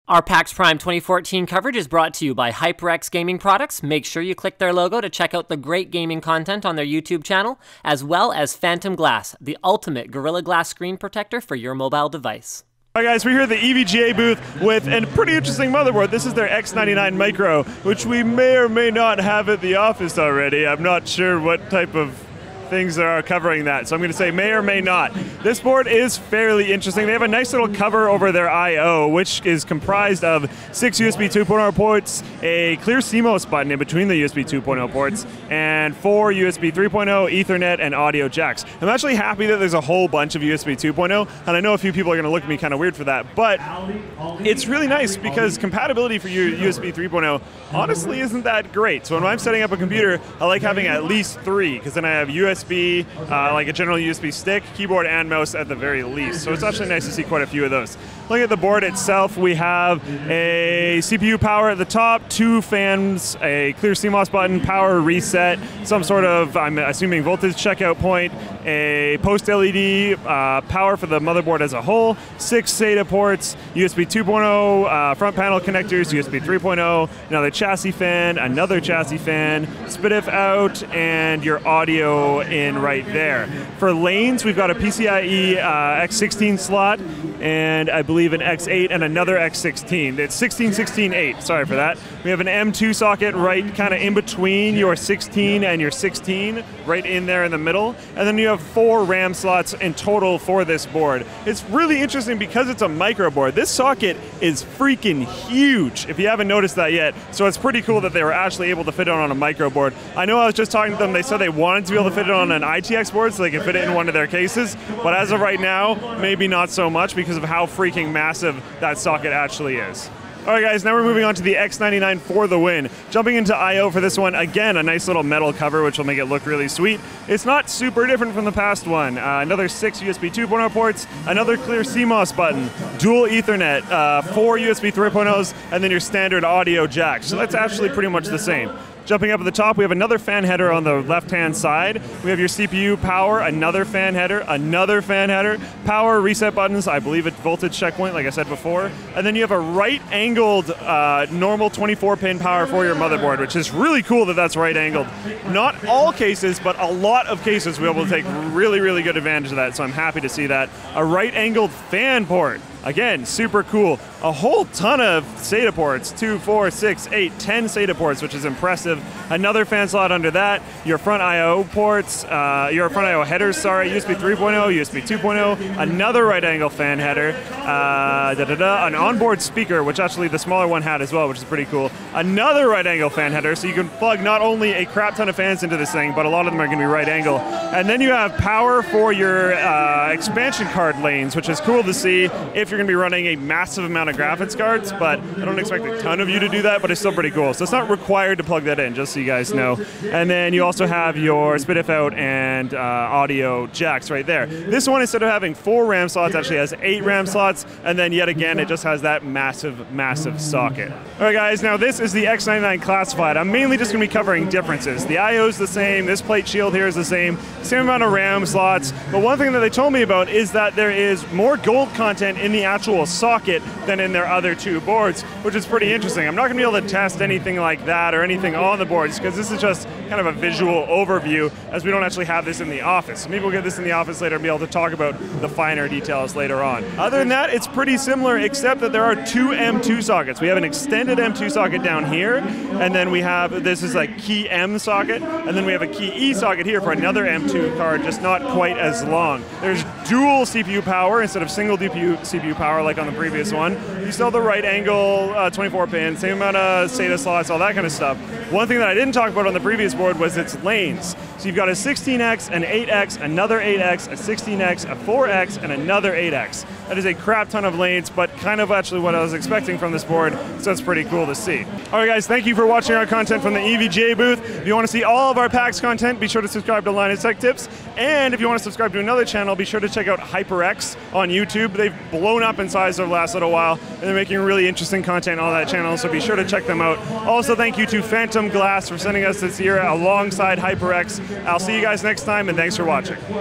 Our PAX Prime 2014 coverage is brought to you by HyperX Gaming Products. Make sure you click their logo to check out the great gaming content on their YouTube channel, as well as Phantom Glass, the ultimate Gorilla Glass screen protector for your mobile device. All right guys, we're here at the EVGA booth with a pretty interesting motherboard. This is their X99 Micro, which we may or may not have at the office already. I'm not sure what type of things are covering that, so I'm going to say may or may not. This board is fairly interesting. They have a nice little cover over their I/O, which is comprised of 6 USB 2.0 ports, a clear CMOS button in between the USB 2.0 ports, and 4 USB 3.0, Ethernet, and audio jacks. I'm actually happy that there's a whole bunch of USB 2.0, and I know a few people are going to look at me kind of weird for that, but it's really nice because compatibility for your USB 3.0 honestly isn't that great. So when I'm setting up a computer, I like having at least 3, because then I have USB, like a general USB stick, keyboard, and mouse at the very least. So it's actually nice to see quite a few of those. Looking at the board itself, we have a CPU power at the top, 2 fans, a clear CMOS button, power reset, some sort of, I'm assuming, voltage checkout point, a post LED, power for the motherboard as a whole, 6 SATA ports, USB 2.0, front panel connectors, USB 3.0, another chassis fan, another chassis fan, SPDIF out, and your audio in right there. For lanes, we've got a PCIe X16 slot, and I believe an X8 and another X16. It's 16, 16, 8. Sorry for that. We have an M2 socket right kind of in between your 16 and your 16, right in there in the middle. And then you have 4 RAM slots in total for this board. It's really interesting because it's a micro board. This socket is freaking huge, if you haven't noticed that yet. So it's pretty cool that they were actually able to fit it on a micro board. I know I was just talking to them, they said they wanted to be able to fit it on an ITX board so they could fit it in one of their cases. But as of right now, maybe not so much because of how freaking massive that socket actually is. Alright guys, now we're moving on to the X99 for the win. Jumping into I/O for this one, again, a nice little metal cover which will make it look really sweet. It's not super different from the past one. Another 6 USB 2.0 ports, another clear CMOS button, dual Ethernet, 4 USB 3.0s, and then your standard audio jack. So that's actually pretty much the same. Jumping up at the top, we have another fan header on the left-hand side. We have your CPU power, another fan header, power reset buttons, I believe it's voltage checkpoint, like I said before. And then you have a right-angled normal 24-pin power for your motherboard, which is really cool that that's right-angled. Not all cases, but a lot of cases we'll be able to take really, really good advantage of that, so I'm happy to see that. A right-angled fan port. Again, super cool. A whole ton of SATA ports, 2, 4, 6, 8, 10 SATA ports, which is impressive. Another fan slot under that, your front I/O ports, your front I/O headers, sorry, USB 3.0, USB 2.0, another right angle fan header, an onboard speaker, which actually the smaller one had as well, which is pretty cool. Another right angle fan header, so you can plug not only a crap ton of fans into this thing, but a lot of them are going to be right angle. And then you have power for your expansion card lanes, which is cool to see if you're going to be running a massive amount of graphics cards, but I don't expect a ton of you to do that, but it's still pretty cool. So it's not required to plug that in, just so you guys know. And then you also have your SPDIF out and audio jacks right there. This one, instead of having 4 RAM slots, actually has 8 RAM slots, and then yet again, it just has that massive, massive socket. All right, guys, now this is the X99 Classified. I'm mainly just going to be covering differences. The I/O is the same, this plate shield here is the same amount of RAM slots, but one thing that they told me about is that there is more gold content in the actual socket than in their other 2 boards, which is pretty interesting. I'm not going to be able to test anything like that or anything on the boards because this is just kind of a visual overview as we don't actually have this in the office. So maybe we'll get this in the office later and be able to talk about the finer details later on. Other than that, it's pretty similar except that there are 2 M2 sockets. We have an extended M2 socket down here, and then we have, this is a key M socket, and then we have a key E socket here for another M2 card, just not quite as long. There's dual CPU power instead of single CPU power like on the previous one. You still have the right angle 24 pin, same amount of SATA slots, all that kind of stuff. One thing that I didn't talk about on the previous board was its lanes. So you've got a 16X, an 8X, another 8X, a 16X, a 4X, and another 8X. That is a crap ton of lanes, but kind of actually what I was expecting from this board, so it's pretty cool to see. All right, guys, thank you for watching our content from the EVGA booth. If you want to see all of our PAX content, be sure to subscribe to Linus Tech Tips. And if you want to subscribe to another channel, be sure to check out HyperX on YouTube. They've blown up in size over the last little while, and they're making really interesting content on that channel, so be sure to check them out. Also, thank you to Phantom Glass for sending us this year alongside HyperX. I'll see you guys next time, and thanks for watching.